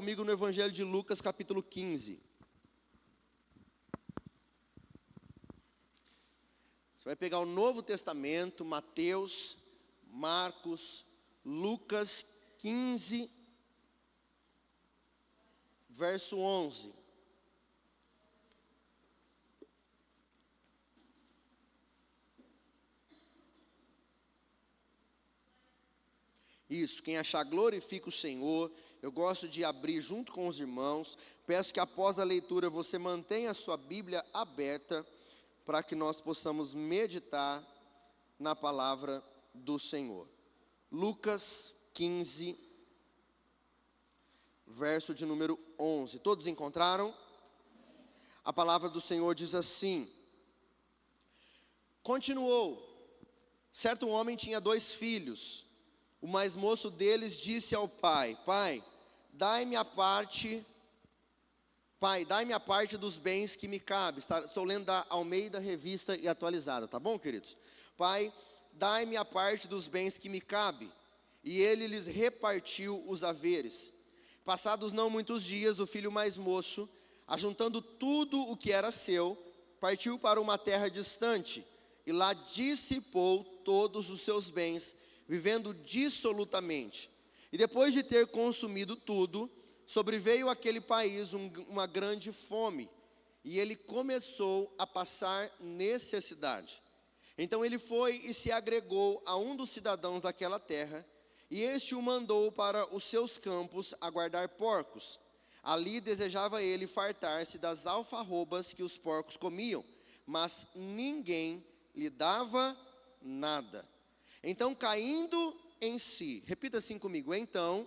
comigo no Evangelho de Lucas, capítulo 15. Você vai pegar o Novo Testamento, Mateus, Marcos, Lucas 15, verso 11. Isso, quem achar, glorifica o Senhor. Eu gosto de abrir junto com os irmãos. Peço que após a leitura você mantenha a sua Bíblia aberta, para que nós possamos meditar na palavra do Senhor. Lucas 15, verso de número 11. Todos encontraram? A palavra do Senhor diz assim: continuou, certo homem tinha 2 filhos. O mais moço deles disse ao pai: Pai, dai-me a parte dos bens que me cabe. Estou lendo da Almeida Revista e Atualizada, tá bom, queridos? Pai, dai-me a parte dos bens que me cabe. E ele lhes repartiu os haveres. Passados não muitos dias, o filho mais moço, ajuntando tudo o que era seu, partiu para uma terra distante, e lá dissipou todos os seus bens, vivendo dissolutamente. E depois de ter consumido tudo, sobreveio àquele país uma grande fome, e ele começou a passar necessidade. Então ele foi e se agregou a um dos cidadãos daquela terra, e este o mandou para os seus campos a guardar porcos. Ali desejava ele fartar-se das alfarrobas que os porcos comiam, mas ninguém lhe dava nada. Então, caindo em si, repita assim comigo, então,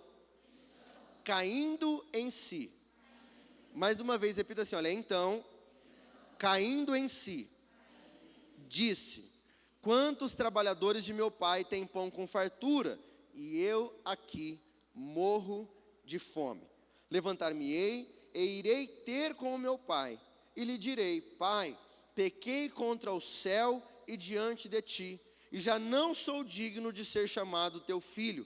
caindo em si. Mais uma vez, repita assim, olha, então, caindo em si, disse: quantos trabalhadores de meu pai têm pão com fartura, e eu aqui morro de fome. Levantar-me-ei e irei ter com o meu pai, e lhe direi: Pai, pequei contra o céu e diante de ti, e já não sou digno de ser chamado teu filho.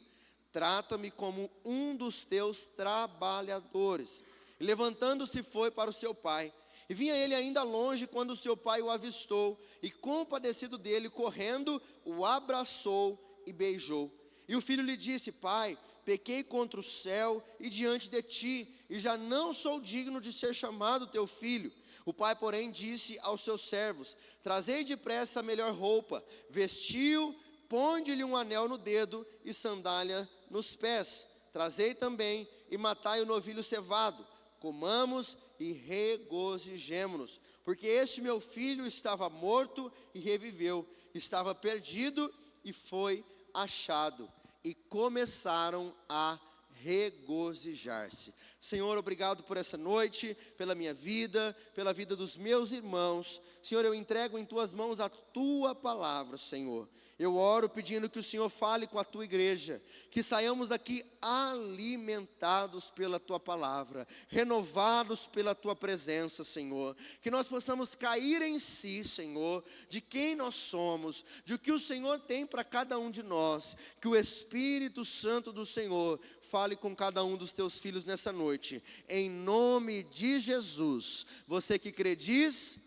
Trata-me como um dos teus trabalhadores. E levantando-se foi para o seu pai. E vinha ele ainda longe quando o seu pai o avistou, e compadecido dele, correndo, o abraçou e beijou. E o filho lhe disse: Pai, pequei contra o céu e diante de ti, e já não sou digno de ser chamado teu filho. O pai, porém, disse aos seus servos: trazei depressa a melhor roupa, vestiu, ponde-lhe um anel no dedo e sandália nos pés. Trazei também e matai o novilho cevado. Comamos e regozijemo-nos, porque este meu filho estava morto e reviveu, estava perdido e foi achado. E começaram a regozijar-se. Senhor, obrigado por essa noite, pela minha vida, pela vida dos meus irmãos. Senhor, eu entrego em tuas mãos a tua palavra, Senhor. Eu oro pedindo que o Senhor fale com a tua igreja, que saiamos daqui alimentados pela tua palavra, renovados pela tua presença, Senhor. Que nós possamos cair em si, Senhor, de quem nós somos, de o que o Senhor tem para cada um de nós. Que o Espírito Santo do Senhor fale com cada um dos teus filhos nessa noite. Em nome de Jesus. Você que crê diz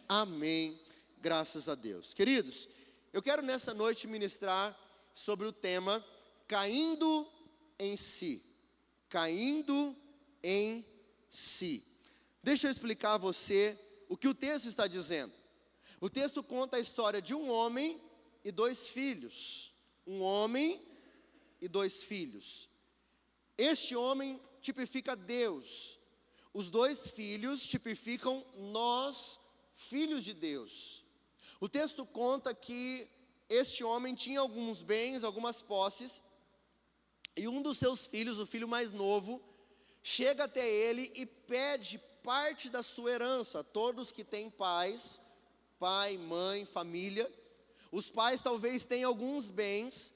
amém. Graças a Deus. Queridos, eu quero nessa noite ministrar sobre o tema caindo em si. Caindo em si. Deixa eu explicar a você o que o texto está dizendo. O texto conta a história de um homem e 2 filhos. Um homem e 2 filhos. Este homem tipifica Deus. Os 2 filhos tipificam nós, filhos de Deus. O texto conta que este homem tinha alguns bens, algumas posses, e um dos seus filhos, o filho mais novo, chega até ele e pede parte da sua herança. Todos que têm pais, pai, mãe, família, os pais talvez tenham alguns bens,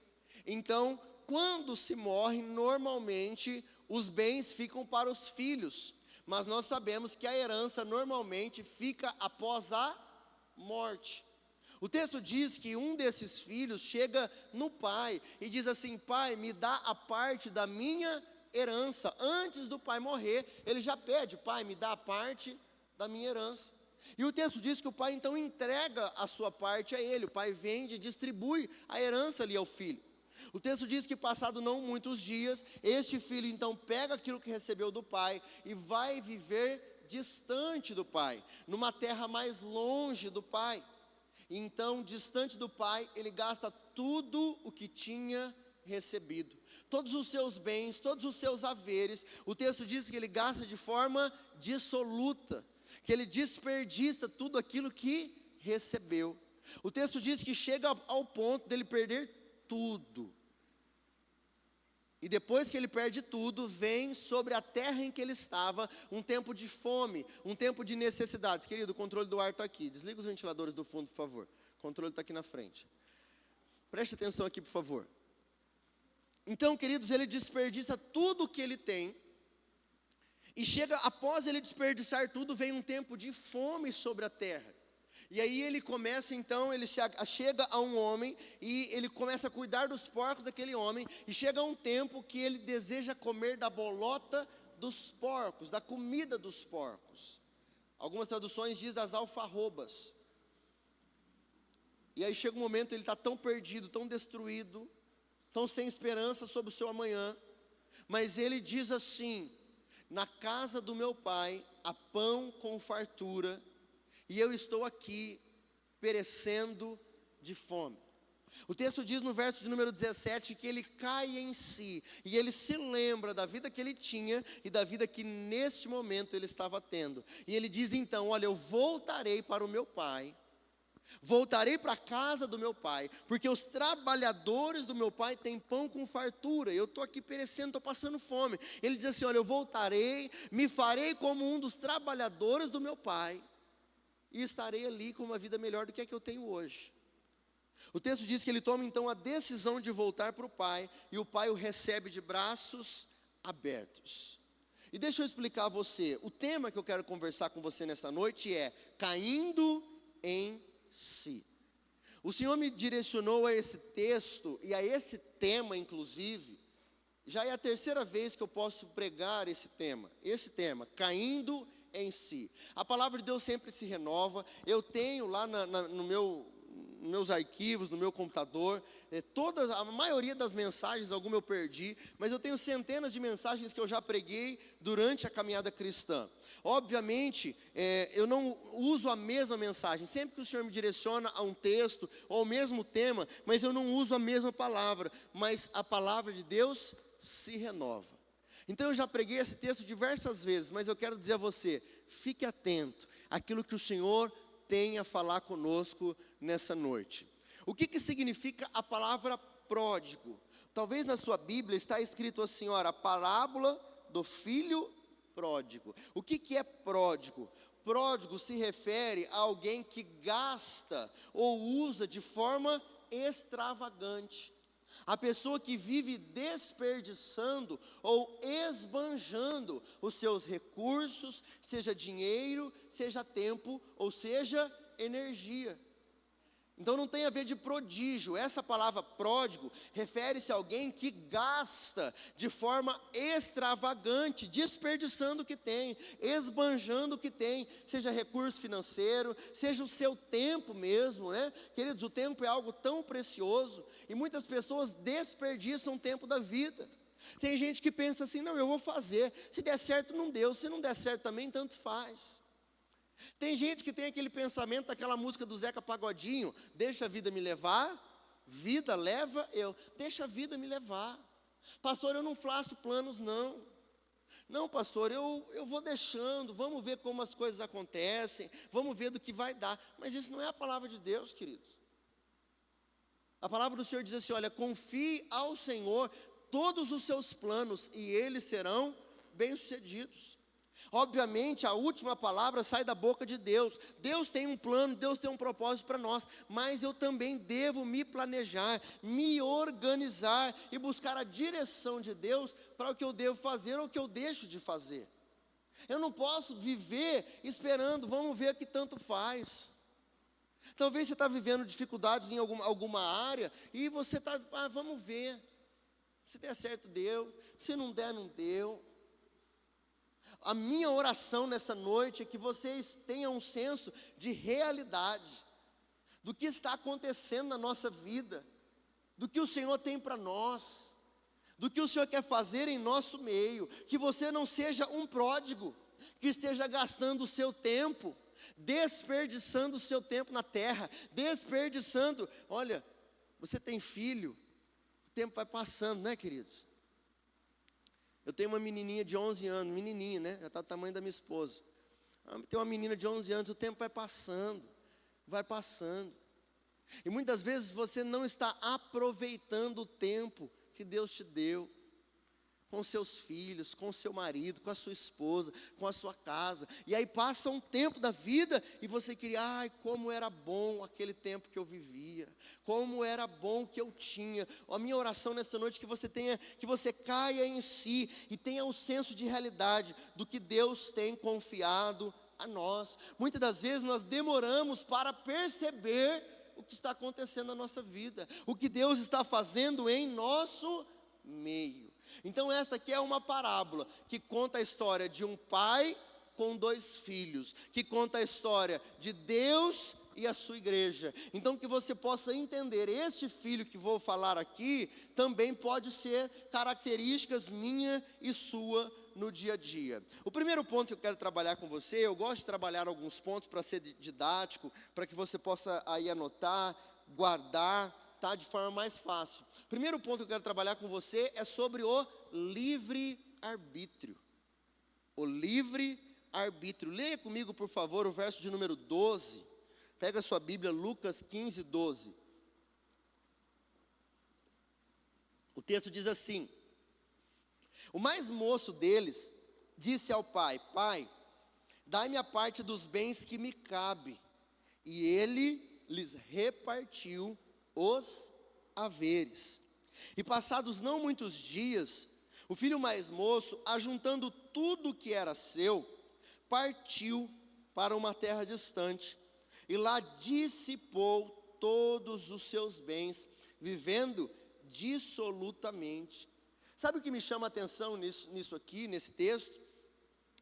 então, quando se morre, normalmente, os bens ficam para os filhos, mas nós sabemos que a herança normalmente fica após a morte. O texto diz que um desses filhos chega no pai e diz assim: Pai, me dá a parte da minha herança. Antes do pai morrer, ele já pede: pai, me dá a parte da minha herança. E o texto diz que o pai então entrega a sua parte a ele. O pai vende e distribui a herança ali ao filho. O texto diz que passado não muitos dias, este filho então pega aquilo que recebeu do pai e vai viver distante do pai, numa terra mais longe do pai. Então, distante do pai, ele gasta tudo o que tinha recebido, todos os seus bens, todos os seus haveres. O texto diz que ele gasta de forma dissoluta, que ele desperdiça tudo aquilo que recebeu. O texto diz que chega ao ponto dele perder tudo. E depois que ele perde tudo, vem sobre a terra em que ele estava um tempo de fome, um tempo de necessidades. Querido, o controle do ar está aqui. Desliga os ventiladores do fundo, por favor. O controle está aqui na frente. Preste atenção aqui, por favor. Então, queridos, ele desperdiça tudo o que ele tem. E chega, após ele desperdiçar tudo, vem um tempo de fome sobre a terra. E aí ele começa então, ele chega a um homem e ele começa a cuidar dos porcos daquele homem. E chega um tempo que ele deseja comer da bolota dos porcos, da comida dos porcos. Algumas traduções dizem das alfarrobas. E aí chega um momento, ele está tão perdido, tão destruído, tão sem esperança sobre o seu amanhã. Mas ele diz assim: na casa do meu pai há pão com fartura, e eu estou aqui perecendo de fome. O texto diz no verso de número 17 que ele cai em si, e ele se lembra da vida que ele tinha e da vida que neste momento ele estava tendo. E ele diz então: olha, eu voltarei para o meu pai, voltarei para a casa do meu pai, porque os trabalhadores do meu pai têm pão com fartura, eu estou aqui perecendo, estou passando fome. Ele diz assim: olha, eu voltarei, me farei como um dos trabalhadores do meu pai, e estarei ali com uma vida melhor do que a que eu tenho hoje. O texto diz que ele toma então a decisão de voltar para o pai, e o pai o recebe de braços abertos. E deixa eu explicar a você, o tema que eu quero conversar com você nessa noite é caindo em si. O Senhor me direcionou a esse texto e a esse tema inclusive, já é a terceira vez que eu posso pregar esse tema, caindo em si. A palavra de Deus sempre se renova. Eu tenho lá nos meus arquivos, no meu computador, a maioria das mensagens, alguma eu perdi, mas eu tenho centenas de mensagens que eu já preguei durante a caminhada cristã. Obviamente, eu não uso a mesma mensagem, sempre que o Senhor me direciona a um texto, ou ao mesmo tema, mas eu não uso a mesma palavra, mas a palavra de Deus se renova. Então eu já preguei esse texto diversas vezes, mas eu quero dizer a você, fique atento àquilo que o Senhor tem a falar conosco nessa noite. O que significa a palavra pródigo? Talvez na sua Bíblia está escrito assim, olha, a parábola do filho pródigo. O que é pródigo? Pródigo se refere a alguém que gasta ou usa de forma extravagante. A pessoa que vive desperdiçando ou esbanjando os seus recursos, seja dinheiro, seja tempo, ou seja energia. Então não tem a ver de prodígio. Essa palavra pródigo refere-se a alguém que gasta de forma extravagante, desperdiçando o que tem, esbanjando o que tem, seja recurso financeiro, seja o seu tempo mesmo, né? Queridos, o tempo é algo tão precioso e muitas pessoas desperdiçam o tempo da vida. Tem gente que pensa assim, não, eu vou fazer, se der certo não deu, se não der certo também, tanto faz. Tem gente que tem aquele pensamento daquela música do Zeca Pagodinho, deixa a vida me levar, vida leva eu, deixa a vida me levar. Pastor, eu não faço planos não. Não, pastor, eu vou deixando, vamos ver como as coisas acontecem, vamos ver do que vai dar. Mas isso não é a palavra de Deus, queridos. A palavra do Senhor diz assim, olha, confie ao Senhor todos os seus planos e eles serão bem-sucedidos. Obviamente a última palavra sai da boca de Deus. Deus tem um plano, Deus tem um propósito para nós, mas eu também devo me planejar, me organizar e buscar a direção de Deus para o que eu devo fazer ou o que eu deixo de fazer. Eu não posso viver esperando, vamos ver o que tanto faz. Talvez você está vivendo dificuldades em alguma área e você está, vamos ver. Se der certo, deu. Se não der, não deu. A minha oração nessa noite é que vocês tenham um senso de realidade, do que está acontecendo na nossa vida, do que o Senhor tem para nós, do que o Senhor quer fazer em nosso meio. Que você não seja um pródigo, que esteja gastando o seu tempo, desperdiçando o seu tempo na terra, desperdiçando. Olha, você tem filho, o tempo vai passando, né, queridos? Eu tenho uma menininha de 11 anos, menininha, né, já está do tamanho da minha esposa. Tem uma menina de 11 anos, o tempo vai passando, vai passando. E muitas vezes você não está aproveitando o tempo que Deus te deu, com seus filhos, com seu marido, com a sua esposa, com a sua casa. E aí passa um tempo da vida e você queria, ai, como era bom aquele tempo que eu vivia, como era bom que eu tinha. A minha oração nessa noite é que você caia em si e tenha um senso de realidade do que Deus tem confiado a nós. Muitas das vezes nós demoramos para perceber o que está acontecendo na nossa vida, o que Deus está fazendo em nosso meio. Então esta aqui é uma parábola que conta a história de um pai com 2 filhos, que conta a história de Deus e a sua igreja. Então que você possa entender, este filho que vou falar aqui, também pode ser características minha e sua no dia a dia. O primeiro ponto que eu quero trabalhar com você, eu gosto de trabalhar alguns pontos para ser didático, para que você possa aí anotar, guardar, tá, de forma mais fácil. O primeiro ponto que eu quero trabalhar com você é sobre o livre-arbítrio. O livre-arbítrio. Leia comigo, por favor, o verso de número 12. Pega a sua Bíblia, Lucas 15, 12. O texto diz assim: o mais moço deles disse ao pai: Pai, dai-me a parte dos bens que me cabe. E ele lhes repartiu os haveres. E passados não muitos dias, o filho mais moço, ajuntando tudo que era seu, partiu para uma terra distante, e lá dissipou todos os seus bens, vivendo dissolutamente. Sabe o que me chama a atenção nisso aqui, nesse texto?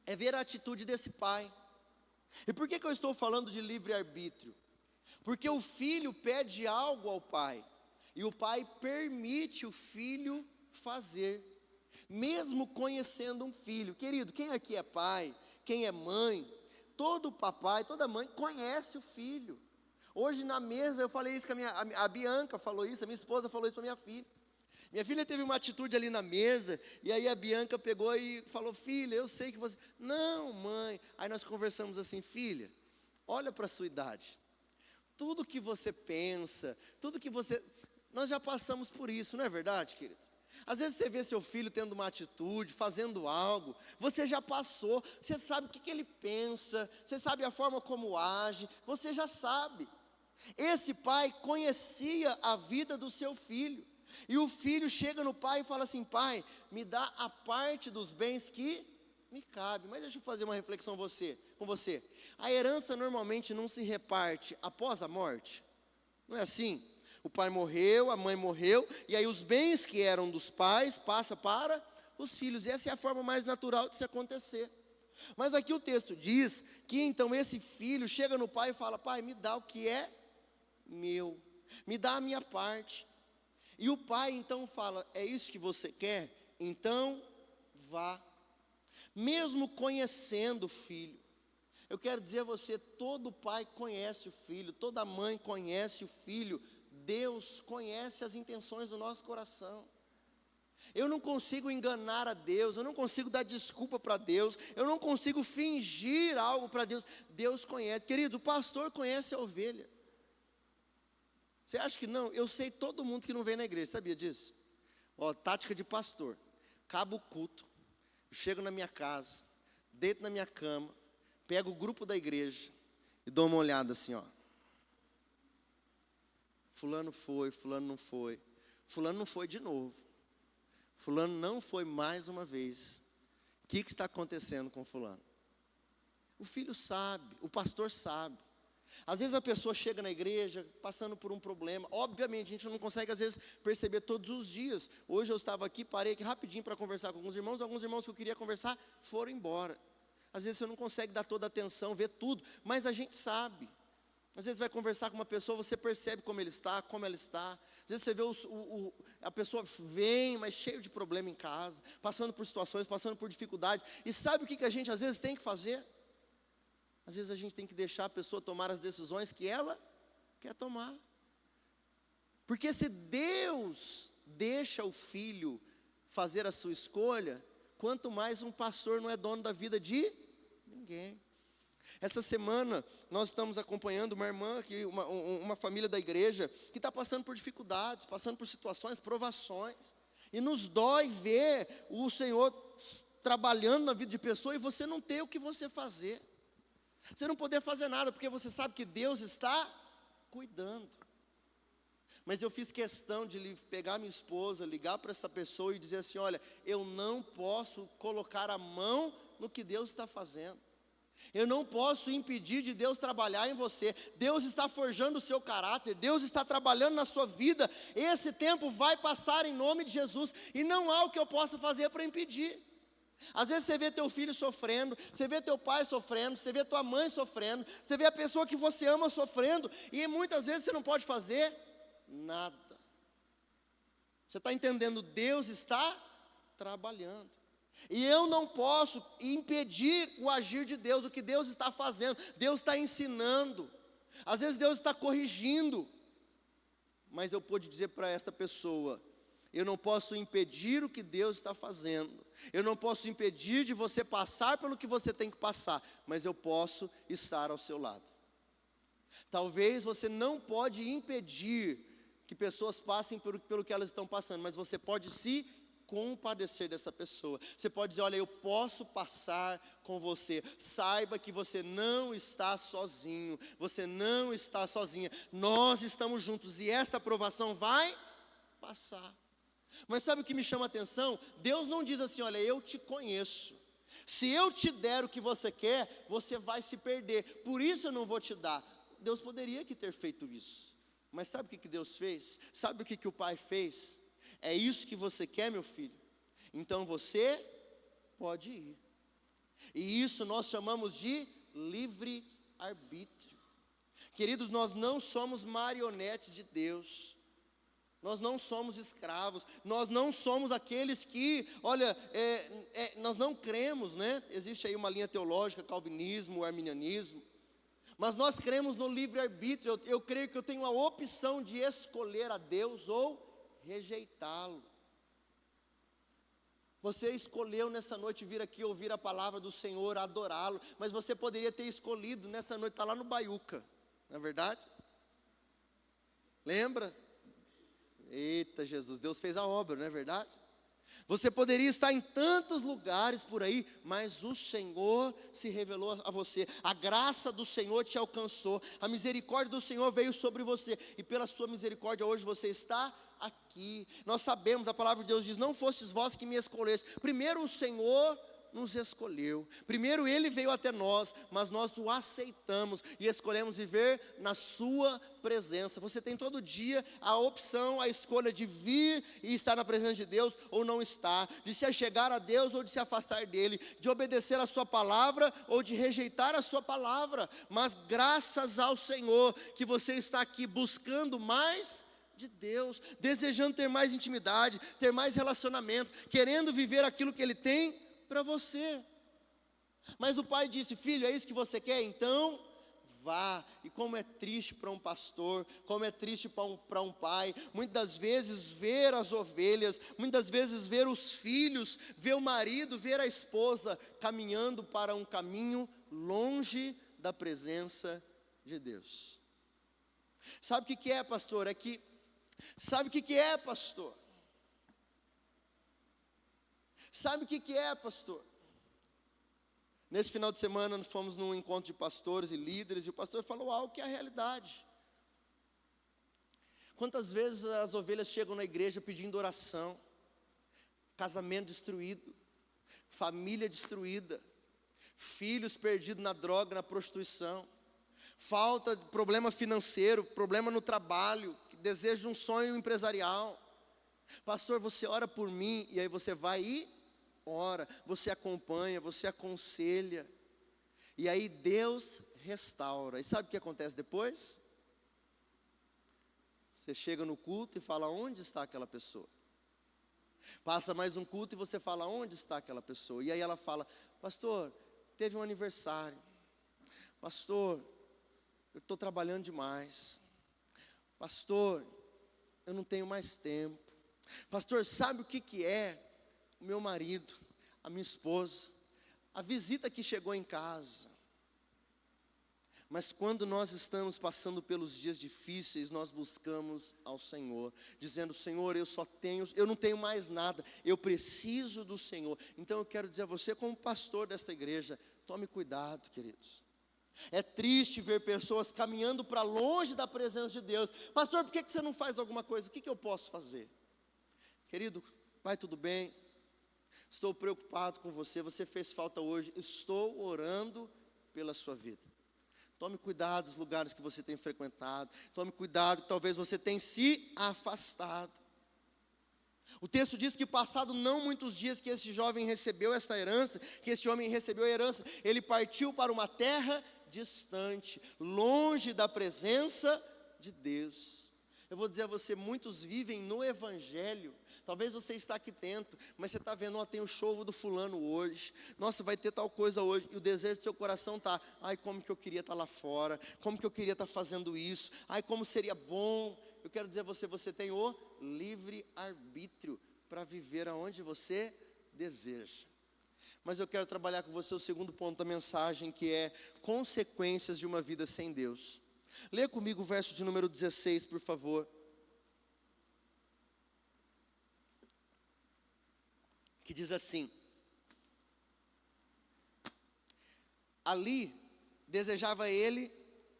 É ver a atitude desse pai. E por que eu estou falando de livre-arbítrio? Porque o filho pede algo ao pai, e o pai permite o filho fazer, mesmo conhecendo um filho. Querido, quem aqui é pai, quem é mãe, todo papai, toda mãe conhece o filho. Hoje na mesa eu falei isso com a Bianca falou isso, a minha esposa falou isso para minha filha. Minha filha teve uma atitude ali na mesa, e aí a Bianca pegou e falou: filha, eu sei que você... Não, mãe. Aí nós conversamos assim: filha, olha para a sua idade. Tudo que você pensa, tudo que você... Nós já passamos por isso, não é verdade, querido? Às vezes você vê seu filho tendo uma atitude, fazendo algo, você já passou, você sabe o que ele pensa, você sabe a forma como age, você já sabe. Esse pai conhecia a vida do seu filho, e o filho chega no pai e fala assim: pai, me dá a parte dos bens que me cabe. Mas deixa eu fazer uma reflexão com você. A herança normalmente não se reparte após a morte, não é assim? O pai morreu, a mãe morreu, e aí os bens que eram dos pais passam para os filhos. E essa é a forma mais natural de se acontecer. Mas aqui o texto diz que então esse filho chega no pai e fala: pai, me dá o que é meu, me dá a minha parte. E o pai então fala: é isso que você quer? Então vá. Mesmo conhecendo o filho, eu quero dizer a você, todo pai conhece o filho, toda mãe conhece o filho. Deus conhece as intenções do nosso coração. Eu não consigo enganar a Deus, eu não consigo dar desculpa para Deus, eu não consigo fingir algo para Deus. Deus conhece. Querido, o pastor conhece a ovelha. Você acha que não? Eu sei todo mundo que não vem na igreja, sabia disso? Ó, tática de pastor: acaba o culto, eu chego na minha casa, deito na minha cama, pego o grupo da igreja e dou uma olhada assim, ó. Fulano foi, fulano não foi, fulano não foi de novo, fulano não foi mais uma vez. O que está acontecendo com fulano? O filho sabe, o pastor sabe. Às vezes a pessoa chega na igreja passando por um problema. Obviamente, a gente não consegue às vezes perceber todos os dias. Hoje eu estava aqui, parei aqui rapidinho para conversar com alguns irmãos que eu queria conversar foram embora. Às vezes você não consegue dar toda a atenção, ver tudo, mas a gente sabe. Às vezes vai conversar com uma pessoa, você percebe como ele está, como ela está. Às vezes você vê a pessoa vem, mas cheio de problema em casa, passando por situações, passando por dificuldade. E sabe o que a gente às vezes tem que fazer? Às vezes a gente tem que deixar a pessoa tomar as decisões que ela quer tomar. Porque se Deus deixa o filho fazer a sua escolha, quanto mais um pastor não é dono da vida de ninguém. Essa semana nós estamos acompanhando uma irmã, uma família da igreja, que está passando por dificuldades, passando por situações, provações. E nos dói ver o Senhor trabalhando na vida de pessoa e você não ter o que você fazer. Você não poder fazer nada, porque você sabe que Deus está cuidando. Mas eu fiz questão de pegar minha esposa, ligar para essa pessoa e dizer assim: olha, eu não posso colocar a mão no que Deus está fazendo. Eu não posso impedir de Deus trabalhar em você. Deus está forjando o seu caráter, Deus está trabalhando na sua vida. Esse tempo vai passar em nome de Jesus, e não há o que eu possa fazer para impedir. Às vezes você vê teu filho sofrendo, você vê teu pai sofrendo, você vê tua mãe sofrendo, você vê a pessoa que você ama sofrendo, e muitas vezes você não pode fazer nada. Você está entendendo? Deus está trabalhando. E eu não posso impedir o agir de Deus, o que Deus está fazendo. Deus está ensinando, às vezes Deus está corrigindo. Mas eu pude dizer para esta pessoa: eu não posso impedir o que Deus está fazendo. Eu não posso impedir de você passar pelo que você tem que passar, mas eu posso estar ao seu lado. Talvez você não pode impedir que pessoas passem pelo que elas estão passando, mas você pode se compadecer dessa pessoa. Você pode dizer: olha, eu posso passar com você. Saiba que você não está sozinho. Você não está sozinha. Nós estamos juntos e esta provação vai passar. Mas sabe o que me chama a atenção? Deus não diz assim: olha, eu te conheço. Se eu te der o que você quer, você vai se perder. Por isso eu não vou te dar. Deus poderia ter feito isso. Mas sabe o que Deus fez? Sabe o que o Pai fez? É isso que você quer, meu filho? Então você pode ir. E isso nós chamamos de livre-arbítrio. Queridos, nós não somos marionetes de Deus. Nós não somos escravos. Nós não somos aqueles que, olha, nós não cremos, né? Existe aí uma linha teológica, calvinismo, arminianismo. Mas nós cremos no livre-arbítrio. Eu creio que eu tenho a opção de escolher a Deus ou rejeitá-lo. Você escolheu nessa noite vir aqui ouvir a palavra do Senhor, adorá-lo, mas você poderia ter escolhido nessa noite estar lá no Baiuca, não é verdade? Lembra? Eita Jesus, Deus fez a obra, não é verdade? Você poderia estar em tantos lugares por aí, mas o Senhor se revelou a você. A graça do Senhor te alcançou, a misericórdia do Senhor veio sobre você, e pela sua misericórdia hoje você está aqui. Nós sabemos, a palavra de Deus diz: não fostes vós que me escolheste. Primeiro o Senhor nos escolheu. Primeiro Ele veio até nós, mas nós o aceitamos e escolhemos viver na sua presença. Você tem todo dia a opção, a escolha de vir e estar na presença de Deus ou não estar, de se achegar a Deus ou de se afastar dEle, de obedecer a sua palavra ou de rejeitar a sua palavra. Mas graças ao Senhor que você está aqui buscando mais de Deus, desejando ter mais intimidade, ter mais relacionamento, querendo viver aquilo que Ele tem para você. Mas o pai disse: filho, é isso que você quer? Então vá. E como é triste para um pastor, como é triste para um pai, muitas vezes ver as ovelhas, muitas vezes ver os filhos, ver o marido, ver a esposa caminhando para um caminho longe da presença de Deus. Sabe o que é, pastor? Sabe o que é, pastor? Sabe o que é, pastor? Nesse final de semana nós fomos num encontro de pastores e líderes, e o pastor falou algo que é a realidade. Quantas vezes as ovelhas chegam na igreja pedindo oração, casamento destruído, família destruída, filhos perdidos na droga, na prostituição, falta de problema financeiro, problema no trabalho, desejo de um sonho empresarial. Pastor, você ora por mim, e aí você vai e ora, você acompanha, você aconselha, e aí Deus restaura. E sabe o que acontece depois? Você chega no culto e fala: onde está aquela pessoa? Passa mais um culto e você fala: onde está aquela pessoa? E aí ela fala: pastor, teve um aniversário. Pastor, eu estou trabalhando demais. Pastor, eu não tenho mais tempo. Pastor, sabe o que é o meu marido, a minha esposa, a visita que chegou em casa? Mas quando nós estamos passando pelos dias difíceis, nós buscamos ao Senhor, dizendo: Senhor, eu não tenho mais nada, eu preciso do Senhor. Então eu quero dizer a você, como pastor desta igreja, tome cuidado, queridos. É triste ver pessoas caminhando para longe da presença de Deus. Pastor, por que você não faz alguma coisa? O que eu posso fazer? Querido, vai tudo bem? Estou preocupado com você, você fez falta hoje, estou orando pela sua vida. Tome cuidado dos lugares que você tem frequentado. Tome cuidado que talvez você tenha se afastado. O texto diz que passado não muitos dias que esse jovem recebeu esta herança, que esse homem recebeu a herança, ele partiu para uma terra distante, longe da presença de Deus. Eu vou dizer a você, muitos vivem no evangelho. Talvez você está aqui dentro, mas você está vendo: ó, tem o show do fulano hoje, nossa, vai ter tal coisa hoje, e o desejo do seu coração está: ai, como que eu queria estar lá fora, como que eu queria estar fazendo isso, ai, como seria bom. Eu quero dizer a você, você tem o livre arbítrio para viver aonde você deseja. Mas eu quero trabalhar com você o segundo ponto da mensagem, que é consequências de uma vida sem Deus. Leia comigo o verso de número 16, por favor. Que diz assim: ali desejava ele,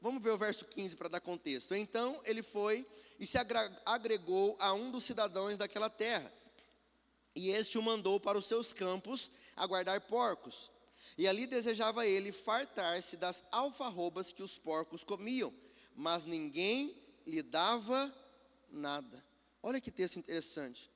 vamos ver o verso 15 para dar contexto. Então ele foi e se agregou a um dos cidadãos daquela terra, e este o mandou para os seus campos a guardar porcos. E ali desejava ele fartar-se das alfarrobas que os porcos comiam, mas ninguém lhe dava nada. Olha que texto interessante.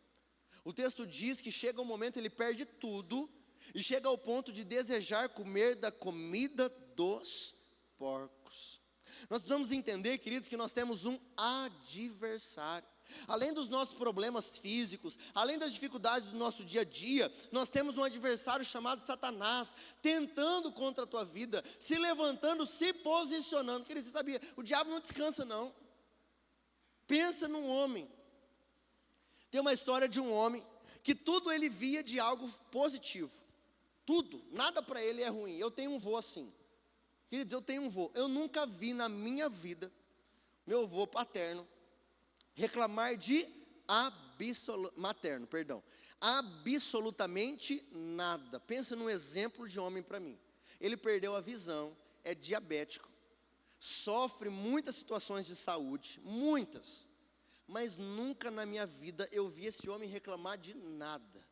O texto diz que chega um momento, ele perde tudo, e chega ao ponto de desejar comer da comida dos porcos. Nós precisamos entender, queridos, que nós temos um adversário. Além dos nossos problemas físicos, além das dificuldades do nosso dia a dia, nós temos um adversário chamado Satanás, tentando contra a tua vida, se levantando, se posicionando. Querido, você sabia, o diabo não descansa não. Pensa num homem. Tem uma história de um homem que tudo ele via de algo positivo. Tudo, nada para ele é ruim. Eu tenho um vô assim. Queridos, eu tenho um vô. Eu nunca vi na minha vida meu avô paterno reclamar de absolutamente nada. Pensa num exemplo de homem para mim. Ele perdeu a visão, é diabético, sofre muitas situações de saúde, muitas. Mas nunca na minha vida eu vi esse homem reclamar de nada.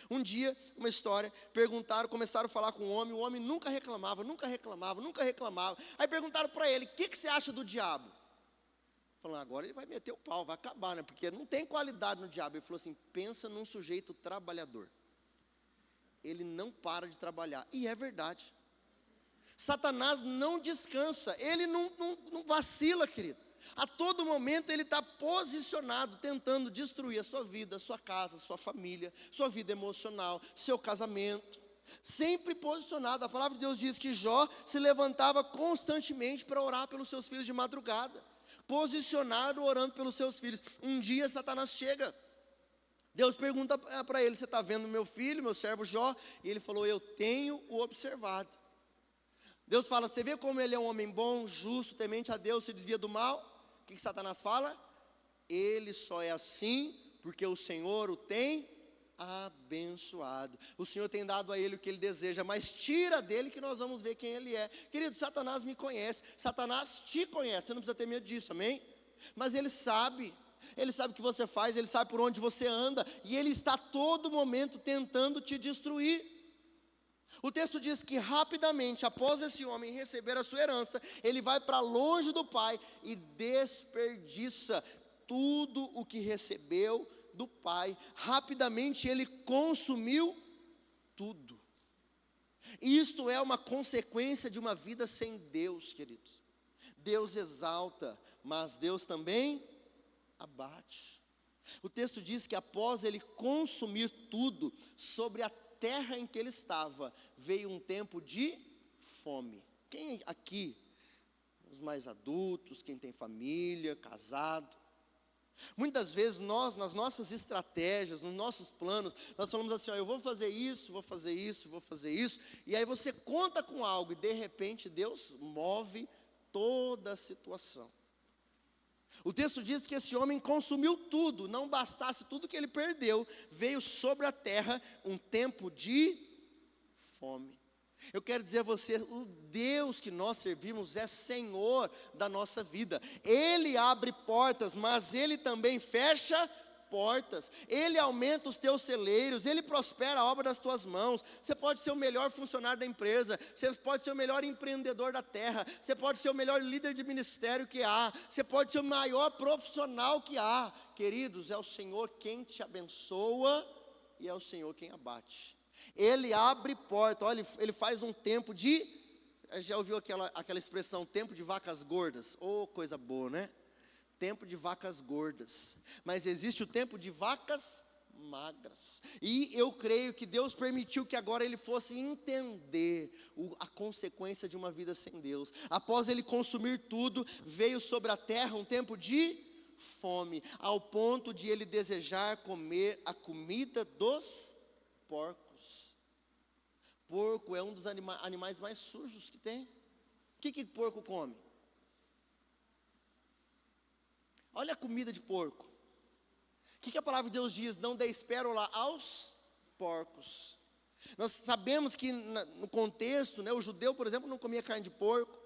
Um dia, uma história, começaram a falar com o homem nunca reclamava. Aí perguntaram para ele: o que você acha do diabo? Falando: agora ele vai meter o pau, vai acabar, né? Porque não tem qualidade no diabo. Ele falou assim: pensa num sujeito trabalhador. Ele não para de trabalhar. E é verdade. Satanás não descansa, ele não vacila, querido. A todo momento ele está posicionado, tentando destruir a sua vida, a sua casa, a sua família, sua vida emocional, seu casamento. Sempre posicionado. A palavra de Deus diz que Jó se levantava constantemente para orar pelos seus filhos de madrugada. Posicionado, orando pelos seus filhos. Um dia Satanás chega. Deus pergunta para ele: você está vendo meu filho, meu servo Jó? E ele falou: eu tenho o observado. Deus fala: você vê como ele é um homem bom, justo, temente a Deus, se desvia do mal? O que Satanás fala? Ele só é assim porque o Senhor o tem abençoado. O Senhor tem dado a ele o que ele deseja, mas tira dele que nós vamos ver quem ele é. Querido, Satanás me conhece, Satanás te conhece, você não precisa ter medo disso, amém? Mas ele sabe o que você faz, ele sabe por onde você anda, e ele está a todo momento tentando te destruir. O texto diz que rapidamente, após esse homem receber a sua herança, ele vai para longe do pai e desperdiça tudo o que recebeu do pai. Rapidamente ele consumiu tudo. Isto é uma consequência de uma vida sem Deus, queridos. Deus exalta, mas Deus também abate. O texto diz que após ele consumir tudo, sobre a terra em que ele estava, veio um tempo de fome. Quem aqui, os mais adultos, quem tem família, casado, muitas vezes nós, nas nossas estratégias, nos nossos planos, nós falamos assim, ó, eu vou fazer isso, vou fazer isso, vou fazer isso, e aí você conta com algo, e de repente Deus move toda a situação. O texto diz que esse homem consumiu tudo, não bastasse tudo que ele perdeu, veio sobre a terra um tempo de fome. Eu quero dizer a você, o Deus que nós servimos é Senhor da nossa vida. Ele abre portas, mas Ele também fecha portas. Ele aumenta os teus celeiros, Ele prospera a obra das tuas mãos. Você pode ser o melhor funcionário da empresa, você pode ser o melhor empreendedor da terra, você pode ser o melhor líder de ministério que há, você pode ser o maior profissional que há. Queridos, é o Senhor quem te abençoa e é o Senhor quem abate. Ele abre porta, olha, ele faz um tempo de, já ouviu aquela expressão, tempo de vacas gordas? Oh, coisa boa, né? Tempo de vacas gordas, mas existe o tempo de vacas magras, e eu creio que Deus permitiu que agora ele fosse entender a consequência de uma vida sem Deus. Após ele consumir tudo, veio sobre a terra um tempo de fome, ao ponto de ele desejar comer a comida dos porcos. Porco é um dos animais mais sujos que tem. O que porco come? Olha a comida de porco. O que a palavra de Deus diz? Não dê pérola aos porcos. Nós sabemos que no contexto, né, o judeu, por exemplo, não comia carne de porco.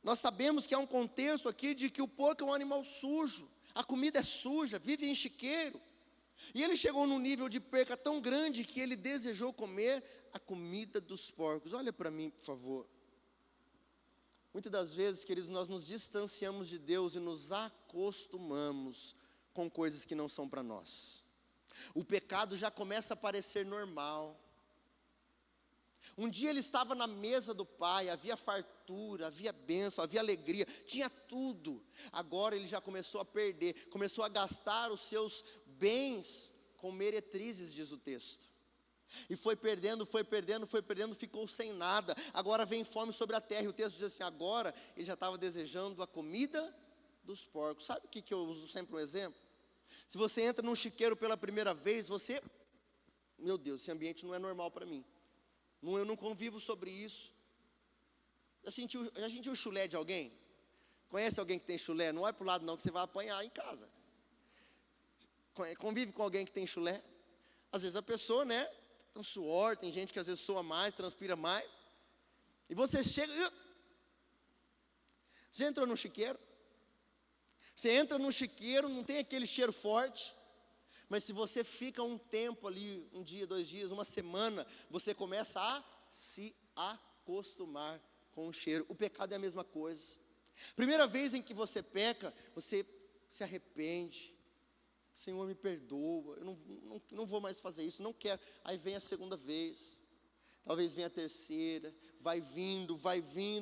Nós sabemos que há um contexto aqui de que o porco é um animal sujo. A comida é suja, vive em chiqueiro. E ele chegou num nível de perca tão grande que ele desejou comer a comida dos porcos. Olha para mim, por favor. Muitas das vezes, queridos, nós nos distanciamos de Deus e nos acostumamos com coisas que não são para nós. O pecado já começa a parecer normal. Um dia ele estava na mesa do Pai, havia fartura, havia bênção, havia alegria, tinha tudo. Agora ele já começou a perder, começou a gastar os seus bens com meretrizes, diz o texto. E foi perdendo, ficou sem nada. Agora vem fome sobre a terra. E o texto diz assim, agora ele já estava desejando a comida dos porcos. Sabe o que eu uso sempre um exemplo? Se você entra num chiqueiro pela primeira vez, meu Deus, esse ambiente não é normal para mim. Eu não convivo sobre isso. Já sentiu o chulé de alguém? Conhece alguém que tem chulé? Não vai para o lado não, que você vai apanhar em casa. Convive com alguém que tem chulé? Às vezes a pessoa, né, tem suor, tem gente que às vezes soa mais, transpira mais. E você chega... Você já entrou no chiqueiro? Você entra no chiqueiro, não tem aquele cheiro forte. Mas se você fica um tempo ali, um dia, 2 dias, uma semana, você começa a se acostumar com o cheiro. O pecado é a mesma coisa. Primeira vez em que você peca, você se arrepende. Senhor, me perdoa, eu não vou mais fazer isso, não quero. Aí vem a segunda vez, talvez venha a terceira, vai vindo,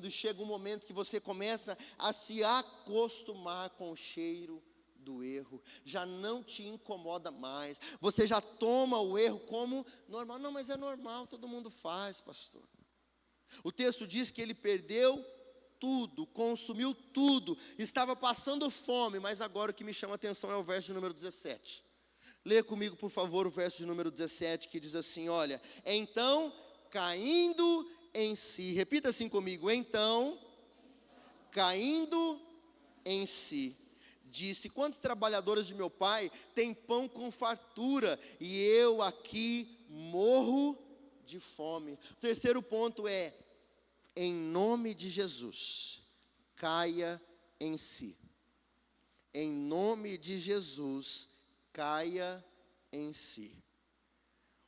e chega um momento que você começa a se acostumar com o cheiro do erro, já não te incomoda mais, você já toma o erro como normal. Não, mas é normal, todo mundo faz, pastor. O texto diz que ele perdeu tudo, consumiu tudo, estava passando fome, mas agora o que me chama a atenção é o verso de número 17. Leia comigo, por favor, o verso de número 17, que diz assim, olha, então, caindo em si, repita assim comigo, então, caindo em si, disse, quantos trabalhadores de meu pai têm pão com fartura, e eu aqui morro de fome. O terceiro ponto é, em nome de Jesus, caia em si. Em nome de Jesus, caia em si.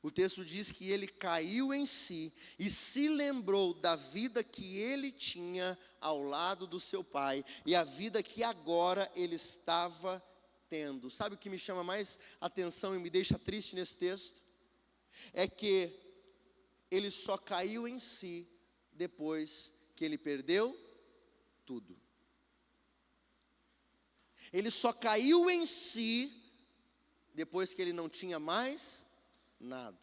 O texto diz que ele caiu em si e se lembrou da vida que ele tinha ao lado do seu pai e a vida que agora ele estava tendo. Sabe o que me chama mais atenção e me deixa triste nesse texto? É que ele só caiu em si depois que ele perdeu tudo. Ele só caiu em si depois que ele não tinha mais nada.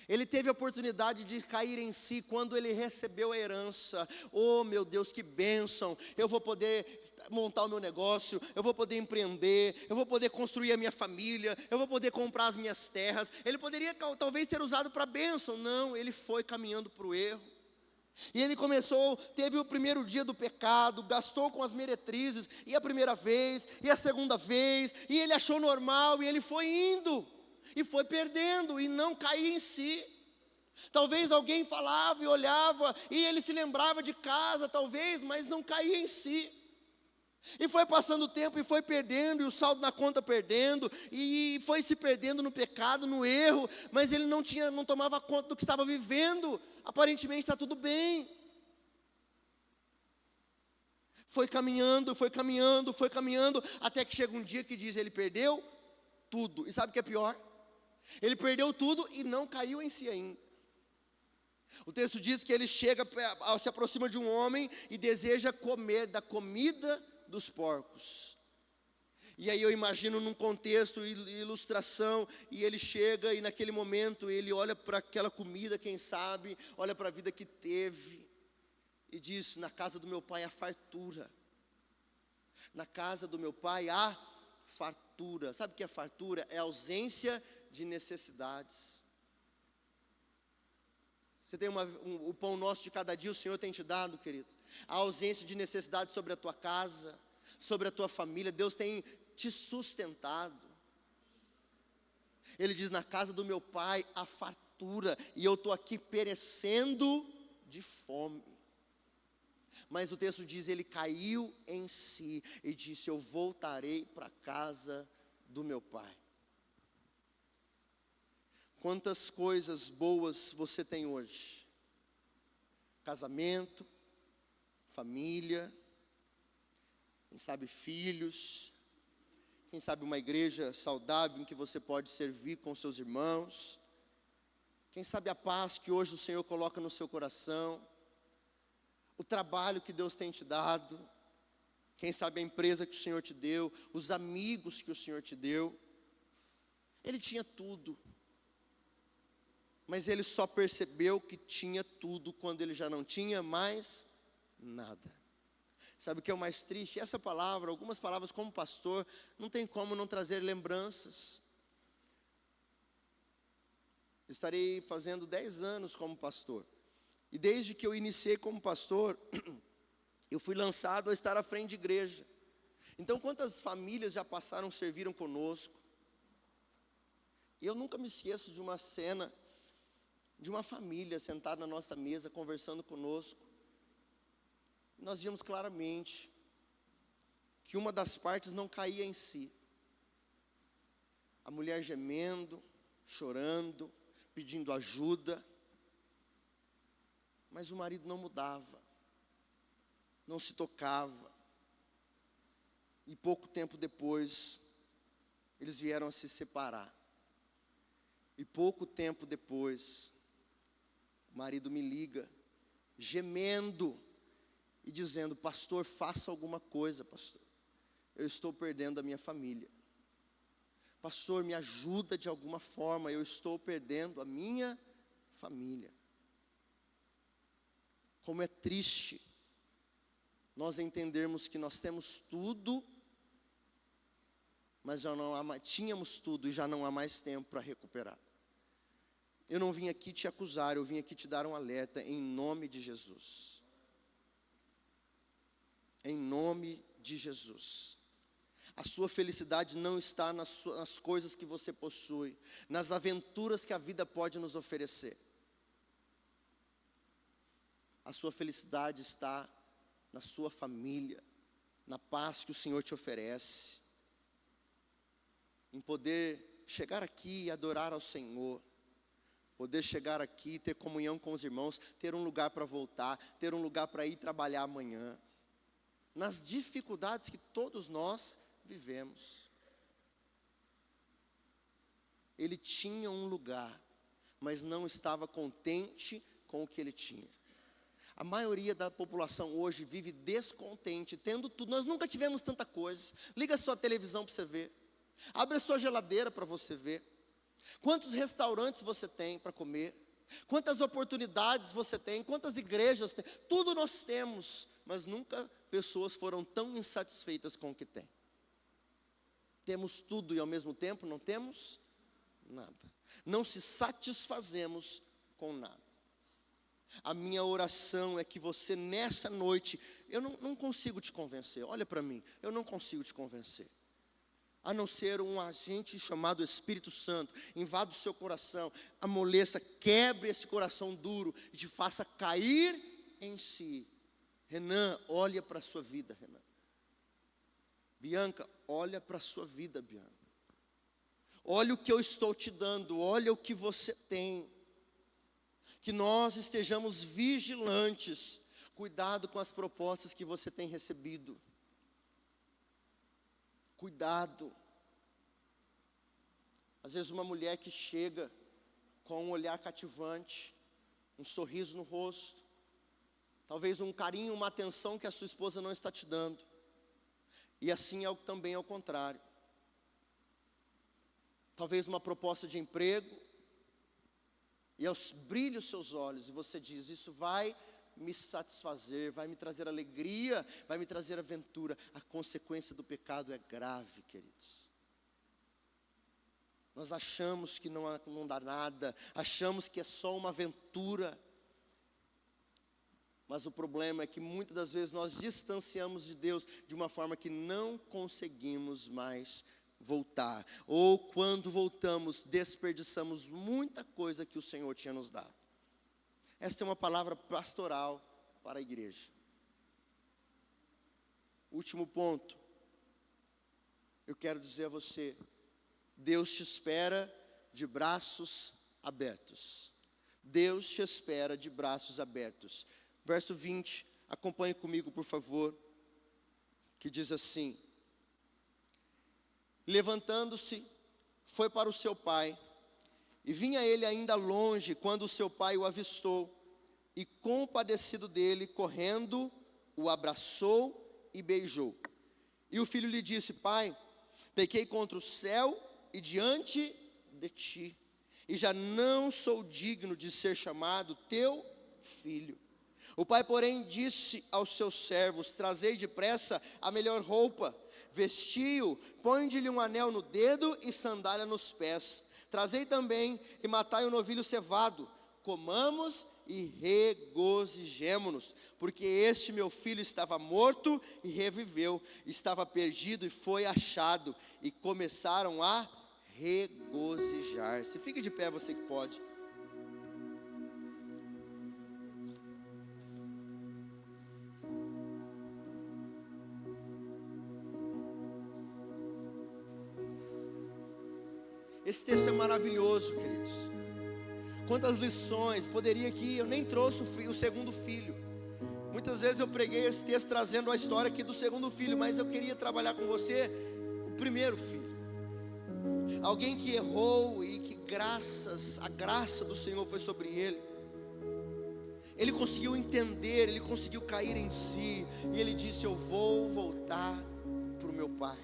Ele teve a oportunidade de cair em si quando ele recebeu a herança. Oh, meu Deus, que bênção! Eu vou poder montar o meu negócio, eu vou poder empreender, eu vou poder construir a minha família, eu vou poder comprar as minhas terras. Ele poderia talvez ter usado para bênção. Não, ele foi caminhando para o erro. E ele teve o primeiro dia do pecado, gastou com as meretrizes, e a primeira vez, e a segunda vez, e ele achou normal, e ele foi indo, e foi perdendo, e não caía em si. Talvez alguém falava e olhava, e ele se lembrava de casa, talvez, mas não caía em si. E foi passando o tempo, e foi perdendo, e o saldo na conta perdendo, e foi se perdendo no pecado, no erro, mas ele não tomava conta do que estava vivendo. Aparentemente está tudo bem. Foi caminhando, até que chega um dia que diz, ele perdeu tudo. E sabe o que é pior? Ele perdeu tudo e não caiu em si ainda. O texto diz que ele se aproxima de um homem e deseja comer da comida dos porcos. E aí eu imagino num contexto, ilustração, e ele chega e naquele momento ele olha para aquela comida, quem sabe, olha para a vida que teve, e diz, na casa do meu pai há fartura. Na casa do meu pai há fartura. Sabe o que é fartura? É ausência de necessidades. Você tem o pão nosso de cada dia, o Senhor tem te dado, querido. A ausência de necessidade sobre a tua casa, sobre a tua família, Deus tem te sustentado. Ele diz, na casa do meu pai há fartura, e eu estou aqui perecendo de fome. Mas o texto diz, ele caiu em si, e disse, eu voltarei para a casa do meu pai. Quantas coisas boas você tem hoje? Casamento, família, quem sabe filhos, quem sabe uma igreja saudável em que você pode servir com seus irmãos, quem sabe a paz que hoje o Senhor coloca no seu coração, o trabalho que Deus tem te dado, quem sabe a empresa que o Senhor te deu, os amigos que o Senhor te deu. Ele tinha tudo, mas ele só percebeu que tinha tudo quando ele já não tinha mais nada. Sabe o que é o mais triste? Essa palavra, algumas palavras como pastor, não tem como não trazer lembranças. Estarei fazendo 10 anos como pastor. E desde que eu iniciei como pastor, eu fui lançado a estar à frente de igreja. Então quantas famílias já passaram, serviram conosco. E eu nunca me esqueço de uma cena, de uma família sentada na nossa mesa, conversando conosco. Nós vimos claramente que uma das partes não caía em si. A mulher gemendo, chorando, pedindo ajuda. Mas o marido não mudava, não se tocava. E pouco tempo depois, eles vieram a se separar. E pouco tempo depois, o marido me liga, gemendo, e dizendo, pastor, faça alguma coisa, pastor. Eu estou perdendo a minha família. Pastor, me ajuda de alguma forma, eu estou perdendo a minha família. Como é triste nós entendermos que nós temos tudo, mas já não há, tínhamos tudo e já não há mais tempo para recuperar. Eu não vim aqui te acusar, eu vim aqui te dar um alerta em nome de Jesus. Em nome de Jesus. A sua felicidade não está nas coisas que você possui, nas aventuras que a vida pode nos oferecer. A sua felicidade está na sua família, na paz que o Senhor te oferece, em poder chegar aqui e adorar ao Senhor, poder chegar aqui, ter comunhão com os irmãos, ter um lugar para voltar, ter um lugar para ir trabalhar amanhã. Nas dificuldades que todos nós vivemos. Ele tinha um lugar, mas não estava contente com o que ele tinha. A maioria da população hoje vive descontente, tendo tudo. Nós nunca tivemos tanta coisa. Liga a sua televisão para você ver. Abre a sua geladeira para você ver. Quantos restaurantes você tem para comer? Quantas oportunidades você tem? Quantas igrejas tem? Tudo nós temos, mas nunca pessoas foram tão insatisfeitas com o que têm. Temos tudo e ao mesmo tempo não temos nada. Não se satisfazemos com nada. A minha oração é que você nessa noite, eu não consigo te convencer, olha para mim, eu não consigo te convencer. A não ser um agente chamado Espírito Santo, invada o seu coração, amoleça, quebre esse coração duro e te faça cair em si. Renan, olha para a sua vida, Renan. Bianca, olha para a sua vida, Bianca. Olha o que eu estou te dando, olha o que você tem. Que nós estejamos vigilantes, cuidado com as propostas que você tem recebido. Cuidado. Às vezes uma mulher que chega com um olhar cativante, um sorriso no rosto, talvez um carinho, uma atenção que a sua esposa não está te dando. E assim também é o contrário. Talvez uma proposta de emprego, e brilha os seus olhos, e você diz, isso vai me satisfazer, vai me trazer alegria, vai me trazer aventura. A consequência do pecado é grave, queridos. Nós achamos que não dá nada, achamos que é só uma aventura. Mas o problema é que muitas das vezes nós distanciamos de Deus de uma forma que não conseguimos mais voltar. Ou quando voltamos, desperdiçamos muita coisa que o Senhor tinha nos dado. Esta é uma palavra pastoral para a igreja. Último ponto. Eu quero dizer a você, Deus te espera de braços abertos. Deus te espera de braços abertos. Verso 20, acompanhe comigo, por favor, que diz assim: levantando-se, foi para o seu pai, e vinha ele ainda longe, quando o seu pai o avistou, e compadecido dele, correndo, o abraçou e beijou. E o filho lhe disse: pai, pequei contra o céu e diante de ti, e já não sou digno de ser chamado teu filho. O pai, porém, disse aos seus servos: trazei depressa a melhor roupa, vestiu, põe-lhe um anel no dedo e sandália nos pés. Trazei também e matai o novilho cevado, comamos e regozijemo-nos, porque este meu filho estava morto e reviveu, estava perdido e foi achado, e começaram a regozijar-se. Fique de pé, você que pode. Esse texto é maravilhoso, queridos. Quantas lições, poderia que eu nem trouxe o segundo filho. Muitas vezes eu preguei esse texto trazendo a história aqui do segundo filho, mas eu queria trabalhar com você o primeiro filho. Alguém que errou e que a graça do Senhor foi sobre ele. Ele conseguiu entender, ele conseguiu cair em si, e ele disse: eu vou voltar para o meu pai.